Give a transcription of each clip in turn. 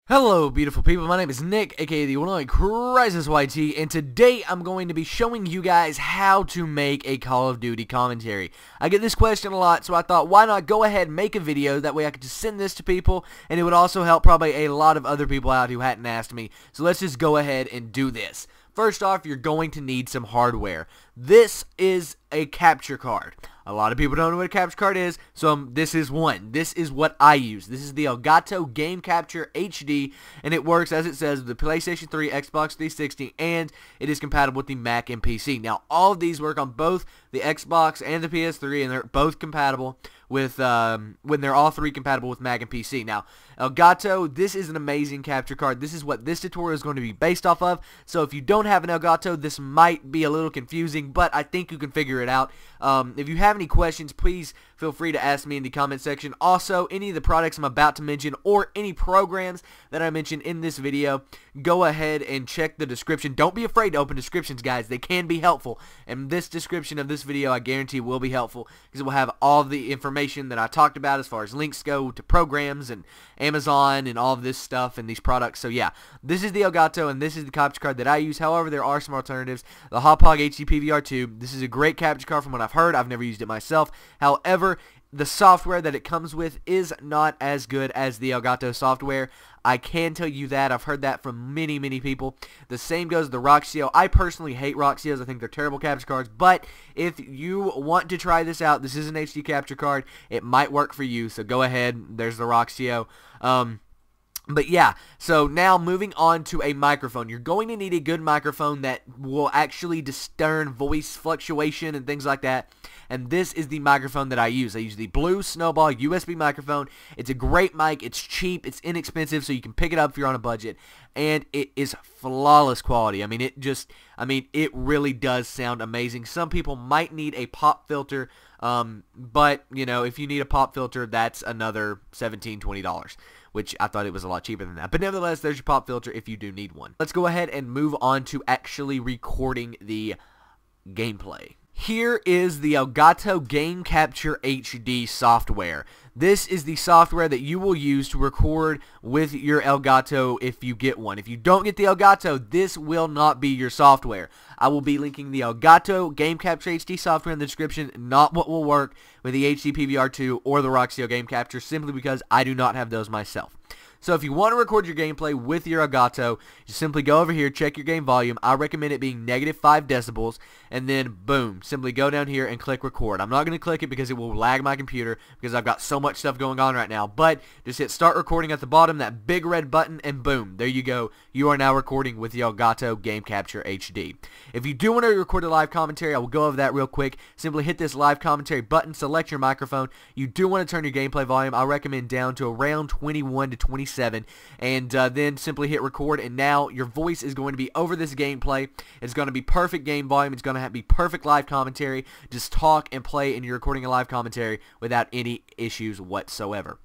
Hello beautiful people, my name is Nick, aka the one and only Crisis YT, and today I'm going to be showing you guys how to make a Call of Duty commentary. I get this question a lot, so I thought why not go ahead and make a video, that way I could just send this to people, and it would also help probably a lot of other people out who hadn't asked me, so let's just go ahead and do this. First off, you're going to need some hardware. This is a capture card. A lot of people don't know what a capture card is, so this is one. This is what I use. This is the Elgato Game Capture HD, and it works, as it says, with the PlayStation 3, Xbox 360, and it is compatible with the Mac and PC. Now, all of these work on both the Xbox and the PS3, and they're both compatible with, when they're all three compatible with Mac and PC. Now, Elgato, this is an amazing capture card. This is what this tutorial is going to be based off of, so if you don't have an Elgato, this might be a little confusing, but I think you can figure it out. If you have any questions, please feel free to ask me in the comment section. Also, any of the products I'm about to mention or any programs that I mention in this video, go ahead and check the description. Don't be afraid to open descriptions, guys. They can be helpful, and this description of this video I guarantee will be helpful because it will have all of the information that I talked about as far as links go to programs and Amazon and all of this stuff and these products. So yeah, this is the Elgato and this is the capture card that I use. However, there are some alternatives. The Hauppauge HD PVR2, this is a great capture card from what I've heard. I've never used it myself. However, the software that it comes with is not as good as the Elgato software. I can tell you that. I've heard that from many people. The same goes with the Roxio. I personally hate Roxios. I think they're terrible capture cards. But if you want to try this out, this is an HD capture card. It might work for you. So go ahead. There's the Roxio. But yeah, so now moving on to a microphone. You're going to need a good microphone that will actually discern voice fluctuation and things like that. And this is the microphone that I use. I use the Blue Snowball USB microphone. It's a great mic. It's cheap. It's inexpensive, so you can pick it up if you're on a budget. And it is flawless quality. I mean, it really does sound amazing. Some people might need a pop filter, but, you know, if you need a pop filter, that's another $17, $20. Which I thought it was a lot cheaper than that. But nevertheless, there's your pop filter if you do need one. Let's go ahead and move on to actually recording the gameplay. Here is the Elgato Game Capture HD software. This is the software that you will use to record with your Elgato if you get one. If you don't get the Elgato, this will not be your software. I will be linking the Elgato Game Capture HD software in the description, not what will work with the HD PVR2 or the Roxio Game Capture, simply because I do not have those myself. So if you want to record your gameplay with your Elgato, you simply go over here, check your game volume. I recommend it being -5 decibels, and then boom, simply go down here and click record. I'm not going to click it because it will lag my computer because I've got so much stuff going on right now, but just hit start recording at the bottom, that big red button, and boom, there you go. You are now recording with the Elgato Game Capture HD. If you do want to record a live commentary, I will go over that real quick. Simply hit this live commentary button, select your microphone. You do want to turn your gameplay volume, I recommend down to around 21 to 27. And then simply hit record, and now your voice is going to be over this gameplay. It's going to be perfect game volume. It's going to be perfect live commentary. Just talk and play, and you're recording a live commentary without any issues whatsoever.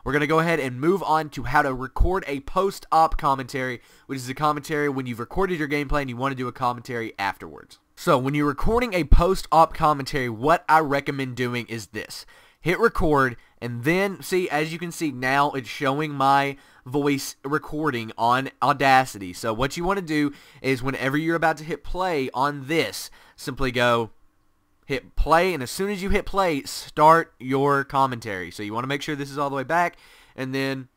We're going to go ahead and move on to how to record a post-op commentary, which is a commentary when you've recorded your gameplay and you want to do a commentary afterwards. So when you're recording a post-op commentary, what I recommend doing is this. Hit record, and then, see, as you can see now, it's showing my voice recording on Audacity. So what you want to do is whenever you're about to hit play on this, simply go hit play, and as soon as you hit play, start your commentary. So you want to make sure this is all the way back, and then,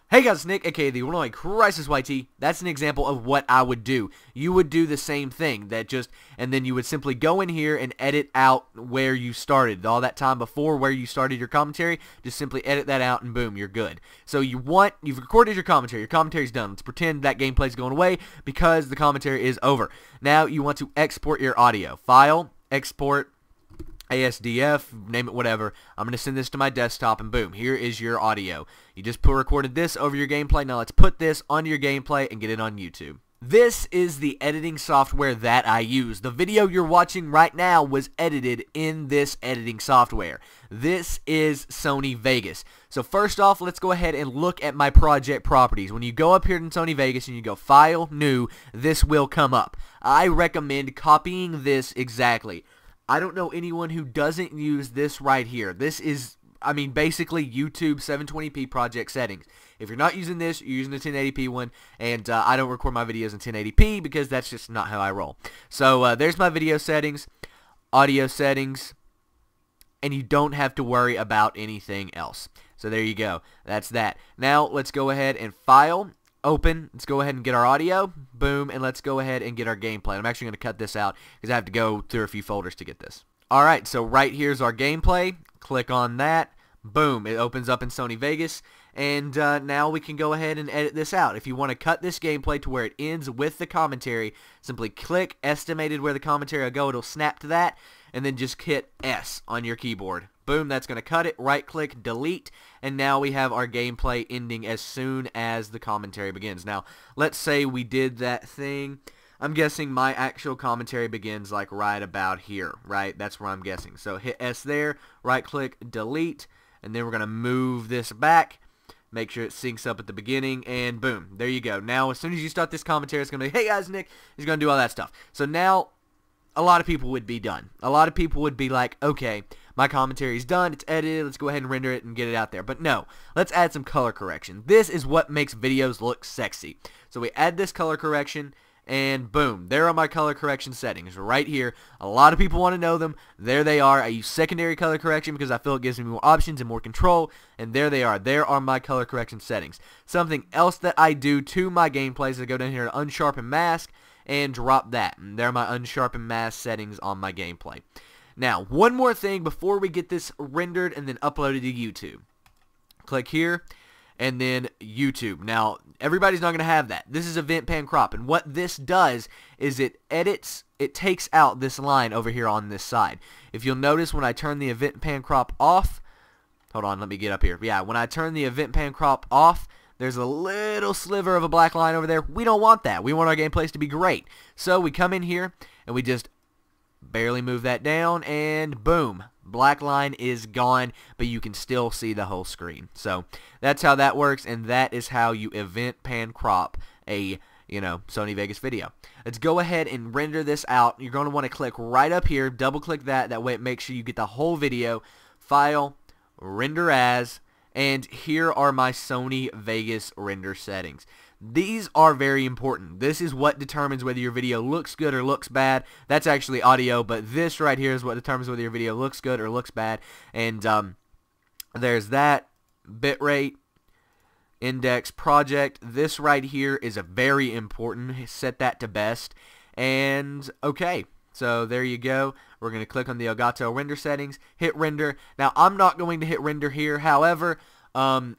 hey guys, it's Nick, aka the one and only Crisis YT. That's an example of what I would do. You would do the same thing, and then you would simply go in here and edit out where you started. All that time before where you started your commentary, just simply edit that out, and boom, you're good. So you've recorded your commentary is done. Let's pretend that gameplay's going away because the commentary is over. Now you want to export your audio. File, export, ASDF, name it whatever. I'm going to send this to my desktop, and boom, here is your audio. You just recorded this over your gameplay. Now let's put this onto your gameplay and get it on YouTube. This is the editing software that I use. The video you're watching right now was edited in this editing software. This is Sony Vegas. So first off, let's go ahead and look at my project properties. When you go up here in Sony Vegas and you go File, New, this will come up. I recommend copying this exactly. I don't know anyone who doesn't use this right here. This is, I mean, basically YouTube 720p project settings. If you're not using this, you're using the 1080p one, and I don't record my videos in 1080p because that's just not how I roll. So there's my video settings, audio settings, and you don't have to worry about anything else. So there you go. That's that. Now let's go ahead and file, open. Let's go ahead and get our audio. Boom. And let's go ahead and get our gameplay. I'm actually going to cut this out because I have to go through a few folders to get this. Alright, so right here's our gameplay. Click on that. Boom. It opens up in Sony Vegas. And now we can go ahead and edit this out. If you want to cut this gameplay to where it ends with the commentary, simply click estimated where the commentary will go. It'll snap to that. And then just hit S on your keyboard. Boom, that's going to cut it. Right click, delete, and now we have our gameplay ending as soon as the commentary begins. Now, let's say we did that thing. I'm guessing my actual commentary begins like right about here, right? That's where I'm guessing. So hit S there, right click, delete, and then we're going to move this back. Make sure it syncs up at the beginning, and boom, there you go. Now, as soon as you start this commentary, it's going to be, hey guys, Nick is going to do all that stuff. So now, a lot of people would be done. A lot of people would be like, okay, my commentary is done, it's edited, let's go ahead and render it and get it out there. But no, let's add some color correction. This is what makes videos look sexy. So we add this color correction, and boom, there are my color correction settings right here. A lot of people want to know them. There they are. I use secondary color correction because I feel it gives me more options and more control, and there they are. There are my color correction settings. Something else that I do to my gameplays is I go down here to unsharpen mask and drop that. And there are my unsharpened mask settings on my gameplay. Now, one more thing before we get this rendered and then uploaded to YouTube. Click here, and then YouTube. Now, everybody's not going to have that. This is event pan crop, and what this does is it takes out this line over here on this side. If you'll notice when I turn the event pan crop off, hold on, let me get up here. Yeah, when I turn the event pan crop off, there's a little sliver of a black line over there. We don't want that. We want our gameplays to be great. So we come in here and we just barely move that down, and boom, black line is gone, but you can still see the whole screen. So that's how that works, and that is how you event pan crop a Sony Vegas video. Let's go ahead and render this out. You're going to want to click right up here, double click that way it makes sure you get the whole video. File, render as, and here are my Sony Vegas render settings. These are very important. This is what determines whether your video looks good or looks bad. That's actually audio, but this right here is what determines whether your video looks good or looks bad. And there's that. Bitrate, index, project. This right here is a very important. Set that to best. And okay. So there you go. We're going to click on the Elgato render settings, hit render. Now, I'm not going to hit render here. However,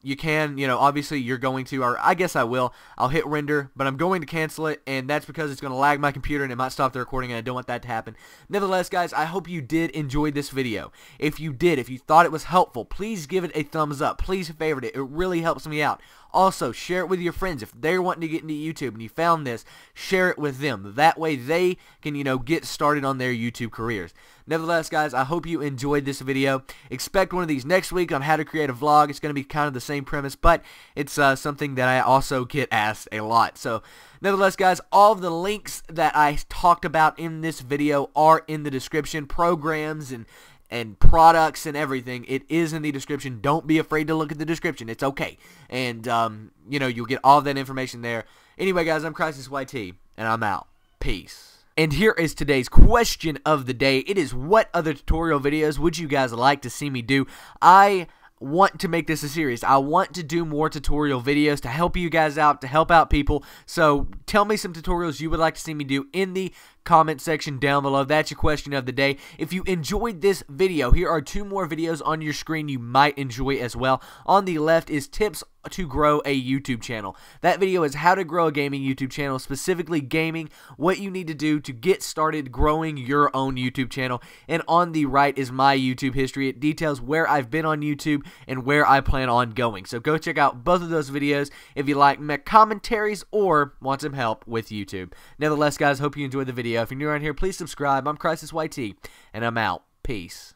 you can, obviously you're going to, or I guess I will. I'll hit render, but I'm going to cancel it, and that's because it's going to lag my computer and it might stop the recording, and I don't want that to happen. Nevertheless, guys, I hope you did enjoy this video. If you did, if you thought it was helpful, please give it a thumbs up. Please favorite it. It really helps me out. Also, share it with your friends. If they're wanting to get into YouTube and you found this, share it with them. That way they can, get started on their YouTube careers. Nevertheless, guys, I hope you enjoyed this video. Expect one of these next week on how to create a vlog. It's going to be kind of the same premise, but it's something that I also get asked a lot. So, nevertheless, guys, all of the links that I talked about in this video are in the description. Programs and products and everything, it is in the description. Don't be afraid to look at the description. It's okay. And, you'll get all that information there. Anyway, guys, I'm CrisisYT, and I'm out. Peace. And here is today's question of the day. It is, what other tutorial videos would you guys like to see me do? I want to make this a series. I want to do more tutorial videos to help you guys out, to help out people. So tell me some tutorials you would like to see me do in the comment section down below. That's your question of the day. If you enjoyed this video, here are 2 more videos on your screen you might enjoy as well. On the left is tips to grow a YouTube channel. That video is how to grow a gaming YouTube channel, specifically gaming, what you need to do to get started growing your own YouTube channel. And on the right is my YouTube history. It details where I've been on YouTube and where I plan on going. So go check out both of those videos if you like my commentaries or want some help with YouTube. Nevertheless, guys, hope you enjoyed the video. If you're new around here, please subscribe. I'm CrisisYT, and I'm out. Peace.